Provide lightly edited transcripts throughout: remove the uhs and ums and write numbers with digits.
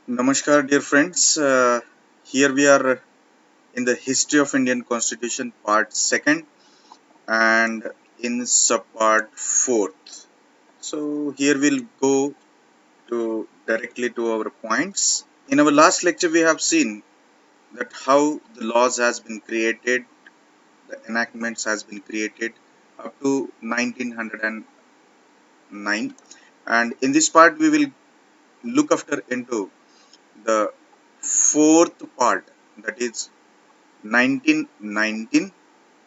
Namaskar, dear friends. Here we are in the history of Indian Constitution, part second, and in subpart fourth. So here we'll go to directly to our points. In our last lecture, we have seen that how the laws has been created, the enactments has been created up to 1909, and in this part we will look after into the fourth part, that is 1919 to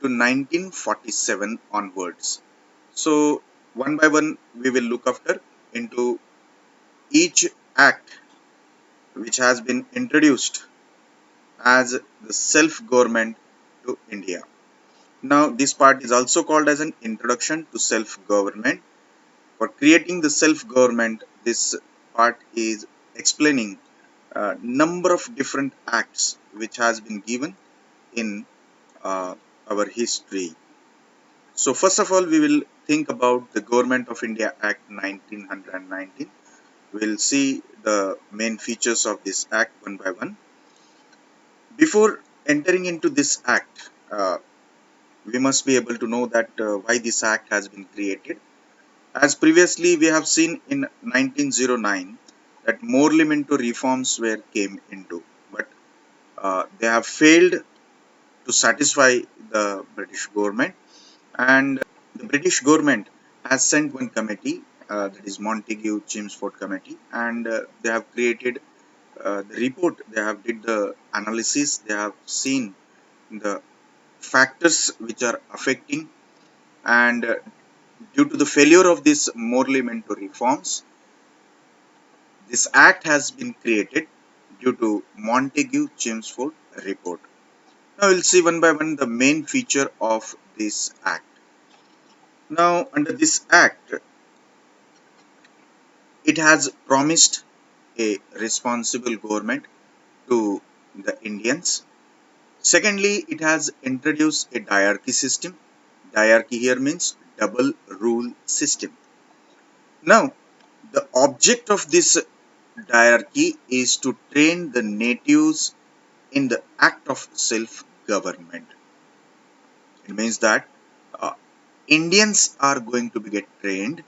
1947 onwards. So one by one we will look after into each act which has been introduced as the self-government to India. Now this part is also called as an introduction to self-government. For creating the self-government, this part is explaining a number of different acts which has been given in our history. So first of all, we will think about the Government of India Act 1919. We'll see the main features of this act one by one. Before entering into this act, we must be able to know that why this act has been created. As previously we have seen in 1909 that more liminto reforms were came into, but they have failed to satisfy the British government, and the British government has sent one committee, that is Montague Chelmsford committee, and they have created the report. They have did the analysis. They have seen the factors which are affecting, and due to the failure of these morally mentor reforms, this act has been created due to Montague Chelmsford report. Now we'll see one by one the main feature of this act. Now under this act, it has promised a responsible government to the Indians. Secondly, it has introduced a diarchy system. Diarchy here means double rule system. Now, the object of this diarchy is to train the natives in the act of self-government. It means that uh, Indians are going to be get trained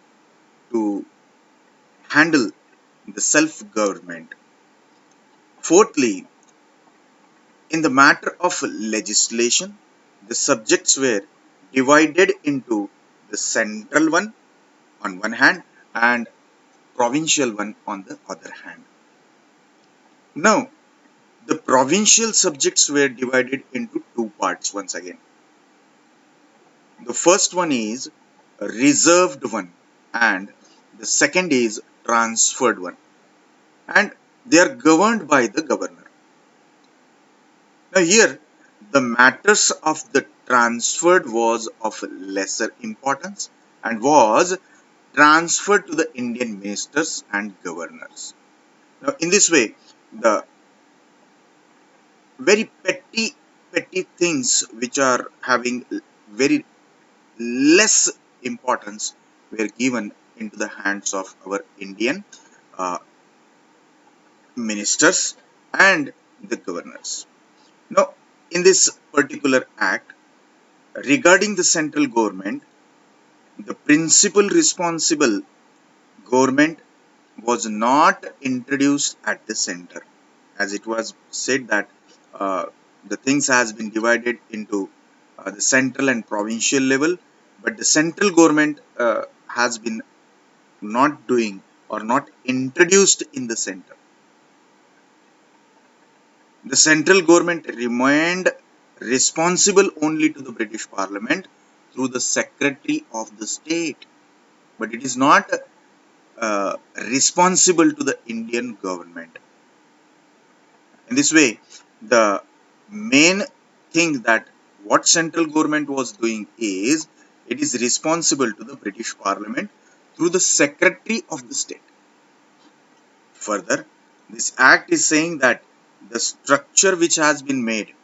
to handle the self-government. Fourthly, in the matter of legislation, the subjects were divided into the central one on one hand and provincial one on the other hand. Now, the provincial subjects were divided into two parts once again. The first one is reserved one, and the second is transferred one, and they are governed by the governor. Now here, the matters of the transferred was of lesser importance and was transferred to the Indian ministers and governors. Now in this way, the very petty things which are having very less importance were given into the hands of our Indian uh, ministers and the governors. Now in this particular act, regarding the central government, the principal responsible government was not introduced at the center, as it was said that uh, the things has been divided into the central and provincial level, but the central government has been not doing or not introduced in the center. The central government remained responsible only to the British Parliament through the Secretary of the State, but it is not responsible to the Indian government. In this way, the main thing that what central government was doing is it is responsible to the British Parliament through the Secretary of the State. Further, this act is saying that the structure which has been made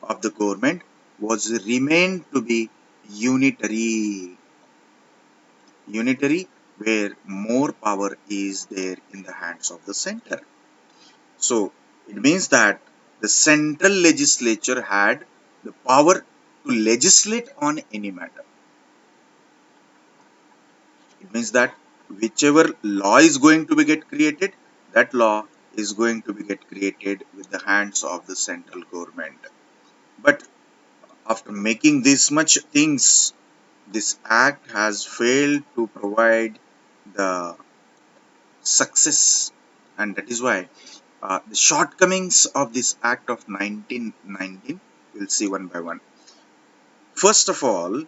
of the government was remained to be unitary. Unitary, where more power is there in the hands of the center. So it means that the central legislature had the power to legislate on any matter. It means that whichever law is going to be get created, that law is going to be get created with the hands of the central government. But after making this much things, this act has failed to provide the success, and that is why the shortcomings of this act of 1919 we'll see one by one. First of all,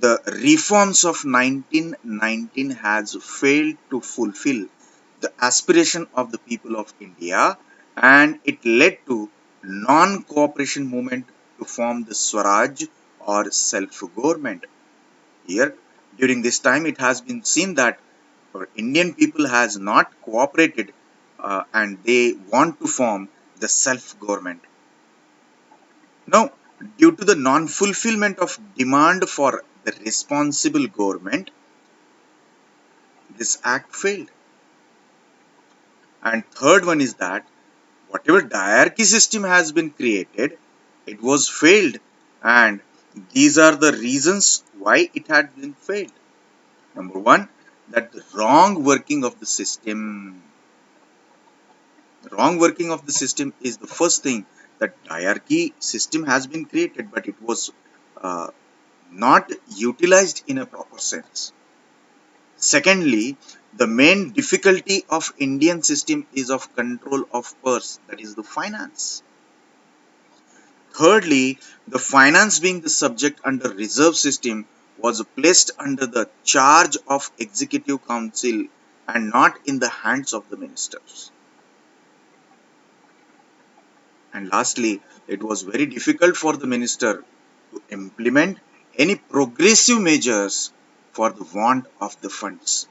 the reforms of 1919 has failed to fulfill the aspiration of the people of India, and it led to non-cooperation movement to form the Swaraj or self-government. Here, during this time, it has been seen that our Indian people has not cooperated, and they want to form the self-government. Now, due to the non-fulfillment of demand for the responsible government, this act failed. And third one is that whatever diarchy system has been created, it was failed. And these are the reasons why it had been failed. Number one, that the wrong working of the system. The wrong working of the system is the first thing, that diarchy system has been created, but it was uh, not utilized in a proper sense. Secondly, the main difficulty of Indian system is of control of purse, that is the finance. Thirdly, the finance being the subject under reserve system was placed under the charge of executive council and not in the hands of the ministers. And lastly, it was very difficult for the minister to implement any progressive measures for the want of the funds.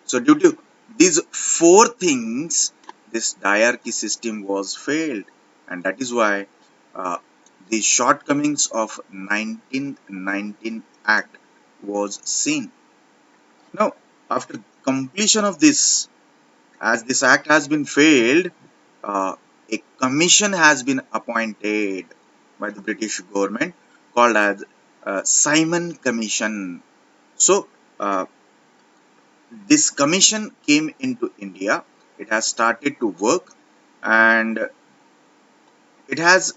So due to these four things, this diarchy system was failed, and that is why uh, the shortcomings of 1919 Act was seen. Now, after completion of this, as this act has been failed, uh, a commission has been appointed by the British government called as Simon Commission. So, this commission came into India. It has started to work, and it has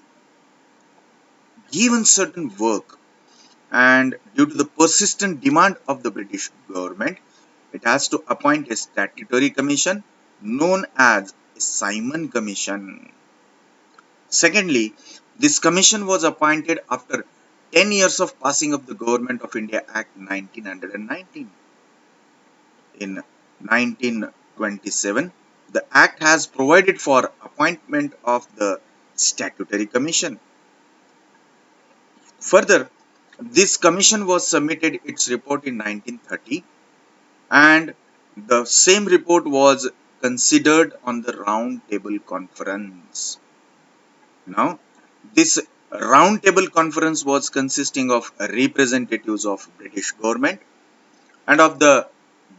given certain work. And due to the persistent demand of the British government, it has to appoint a statutory commission known as a Simon Commission. Secondly, this commission was appointed after 10 years of passing of the Government of India Act 1919. In 1927, the Act has provided for appointment of the statutory commission. Further, this commission was submitted its report in 1930, and the same report was considered on the Round Table Conference. Now, this Round Table Conference was consisting of representatives of British government and of the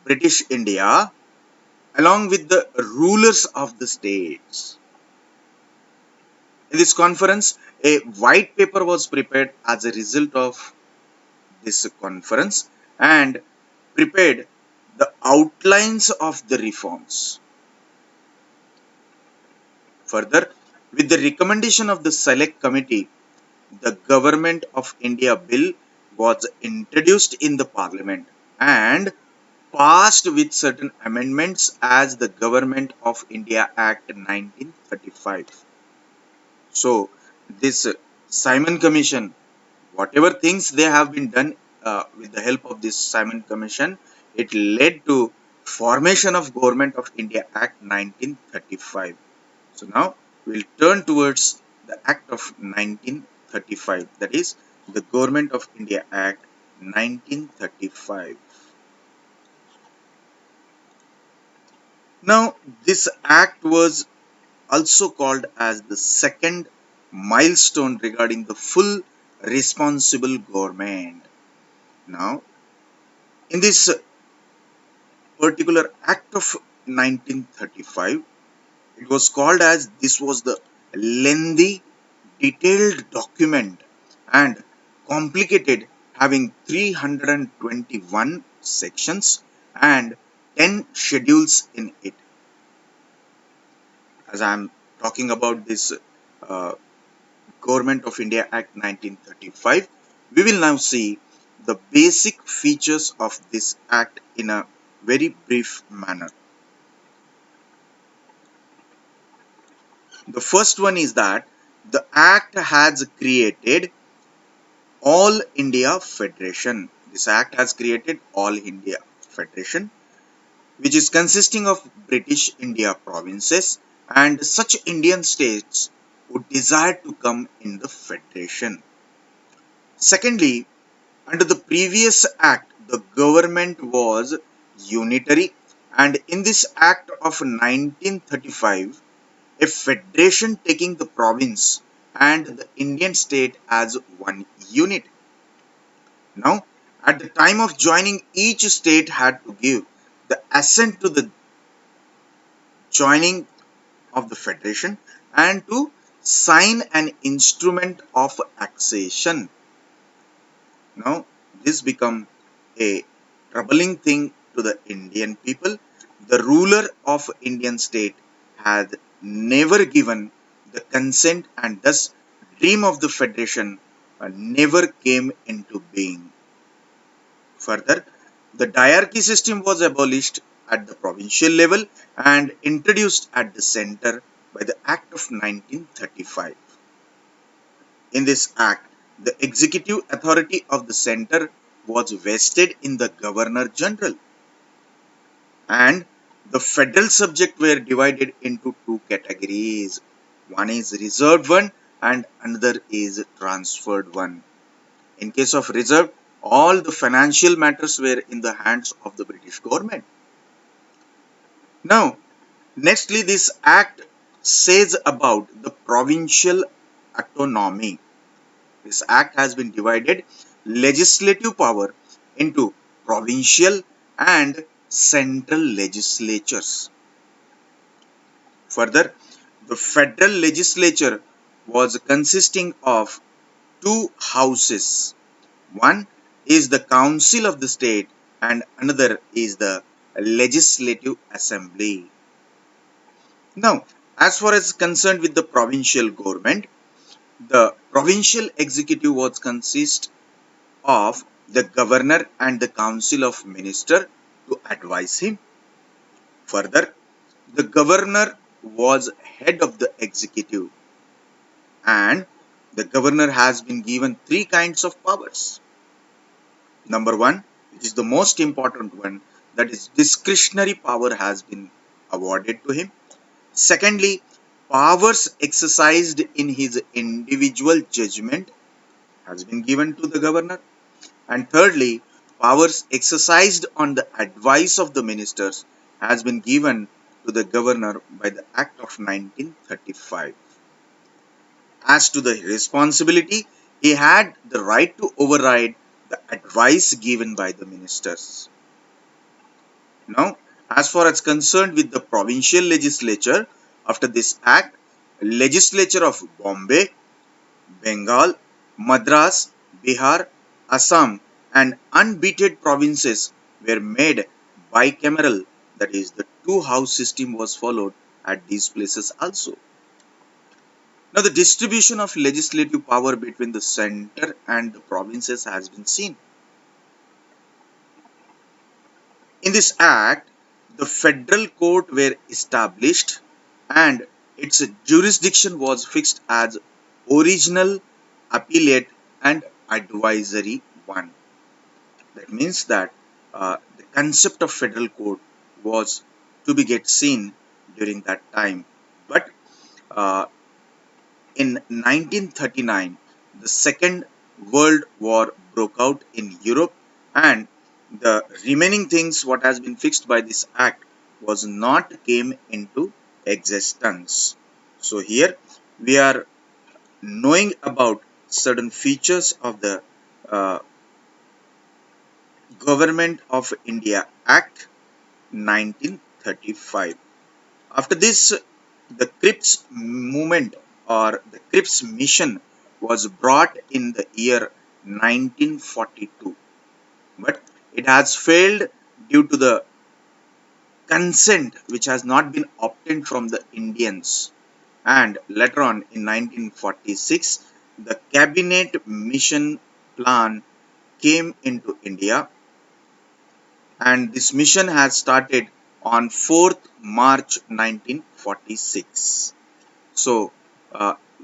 British India, along with the rulers of the states. In this conference, a white paper was prepared as a result of this conference and prepared the outlines of the reforms. Further, with the recommendation of the Select Committee, the Government of India Bill was introduced in the Parliament and passed with certain amendments as the Government of India Act 1935. So, this Simon Commission, whatever things they have been done with the help of this Simon Commission, it led to formation of Government of India Act 1935. So now we'll turn towards the Act of 1935, that is the Government of India Act 1935. Now this act was also called as the second milestone regarding the full responsible government. Now, in this particular Act of 1935, It was called as this was the lengthy, detailed document and complicated, having 321 sections and 10 schedules in it. As I'm talking about this uh, Government of India Act 1935, we will now see the basic features of this act in a very brief manner. The first one is that the act has created All India Federation. This act has created All India Federation, which is consisting of British India provinces and such Indian states who desire to come in the federation. Secondly, under the previous act, the government was unitary, and in this act of 1935, a federation taking the province and the Indian state as one unit. Now, at the time of joining, each state had to give the assent to the joining of the federation and to sign an instrument of accession. Now, this become a troubling thing to the Indian people. The ruler of Indian state had never given the consent, and thus dream of the federation never came into being. Further, the diarchy system was abolished at the provincial level and introduced at the center by the Act of 1935. In this act, the executive authority of the center was vested in the Governor General, and the federal subjects were divided into two categories. One is reserved one and another is transferred one. In case of reserve, all the financial matters were in the hands of the British government. Now, nextly, this act says about the provincial autonomy. This act has been divided legislative power into provincial and central legislatures. Further, the federal legislature was consisting of two houses. One is the Council of the State and another is the Legislative Assembly. Now, as far as concerned with the provincial government, the provincial executive was consist of the governor and the council of minister to advise him. Further, the governor was head of the executive, and the governor has been given three kinds of powers. Number one, which is the most important one, that is discretionary power has been awarded to him. Secondly, powers exercised in his individual judgment has been given to the governor. And thirdly, powers exercised on the advice of the ministers has been given to the governor by the Act of 1935. As to the responsibility, he had the right to override the advice given by the ministers. Now, as far as concerned with the provincial legislature, after this act, legislature of Bombay, Bengal, Madras, Bihar, Assam, and unbeaten provinces were made bicameral, that is, the two house system was followed at these places also. Now, the distribution of legislative power between the center and the provinces has been seen. In this act, the federal court were established and its jurisdiction was fixed as original, appellate, and advisory one. That means that the concept of federal court was to be get seen during that time. But uh, in 1939, the Second World War broke out in Europe, and the remaining things what has been fixed by this act was not came into existence. So here we are knowing about certain features of the uh, Government of India Act 1935. After this, The Cripps movement or the Cripps mission was brought in the year 1942, but it has failed due to the consent which has not been obtained from the Indians. And later on in 1946, the cabinet mission plan came into India, and this mission has started on 4th March 1946. So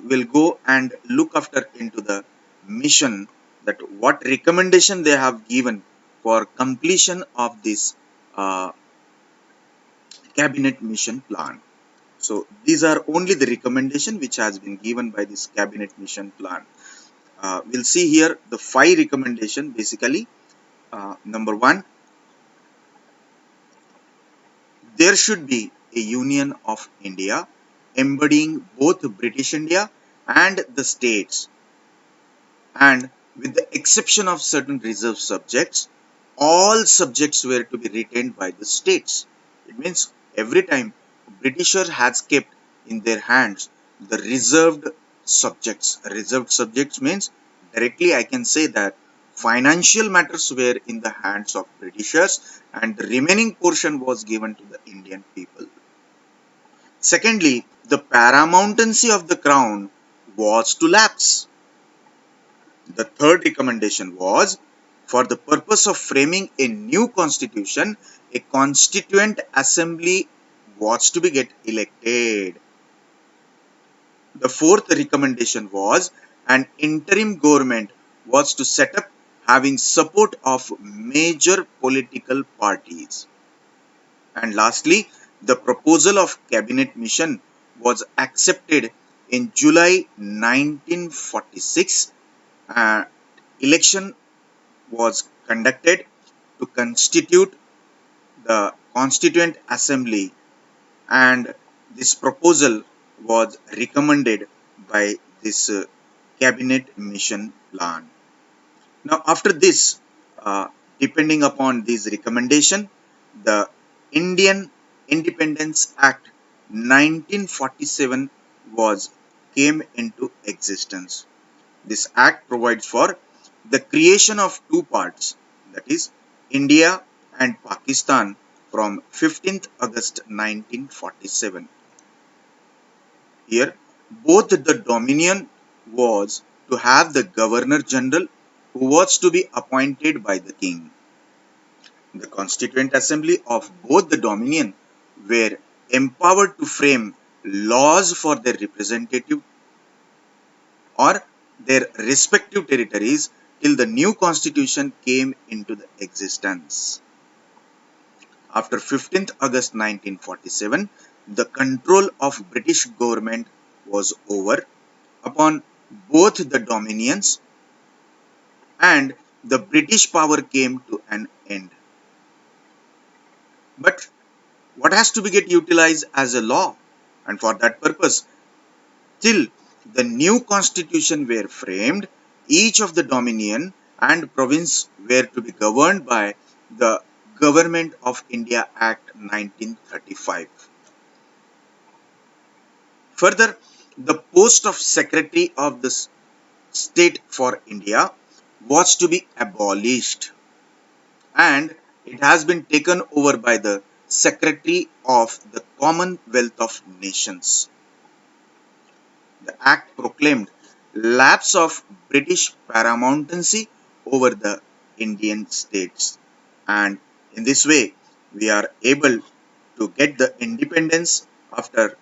we'll go and look after into the mission, that what recommendation they have given for completion of this uh, cabinet mission plan. So these are only the recommendation which has been given by this cabinet mission plan. We'll see here the 5 recommendation basically. Number 1, there should be a union of India embodying both British India and the states, and with the exception of certain reserved subjects, all subjects were to be retained by the states. It means every time Britishers has kept in their hands the reserved subjects. Reserved subjects means directly I can say that financial matters were in the hands of Britishers and the remaining portion was given to the Indian people. Secondly, the paramountcy of the crown was to lapse. The third recommendation was, for the purpose of framing a new constitution, a constituent assembly was to be get elected. The fourth recommendation was, an interim government was to set up having support of major political parties. And lastly, the proposal of cabinet mission was accepted in July 1946. Election was conducted to constitute the Constituent Assembly, and this proposal was recommended by this cabinet mission plan. Now, after this, depending upon this recommendation, the Indian Independence Act 1947 was came into existence. This act provides for the creation of two parts, that is India and Pakistan, from 15th August 1947. Here, both the Dominion was to have the Governor General who was to be appointed by the King. The Constituent Assembly of both the Dominion were empowered to frame laws for their representative or their respective territories till the new constitution came into the existence. After 15th August 1947, the control of British government was over upon both the dominions, and the British power came to an end. But what has to be get utilized as a law? And for that purpose, till the new constitution were framed, each of the dominion and province were to be governed by the Government of India Act 1935. Further, the post of Secretary of the State for India was to be abolished, and it has been taken over by the Secretary of the Commonwealth of Nations. The act proclaimed lapse of British paramountcy over the Indian states, and in this way we are able to get the independence after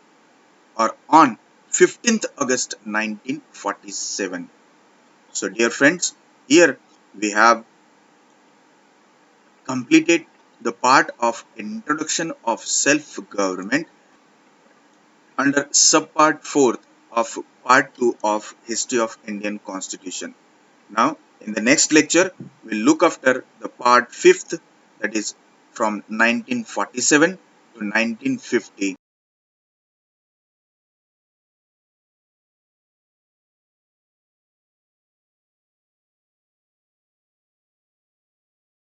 or on 15th August 1947. So dear friends, here we have completed the part of introduction of self-government under subpart 4th of part 2 of History of Indian Constitution. Now, in the next lecture, we'll look after the part 5th, that is from 1947 to 1950.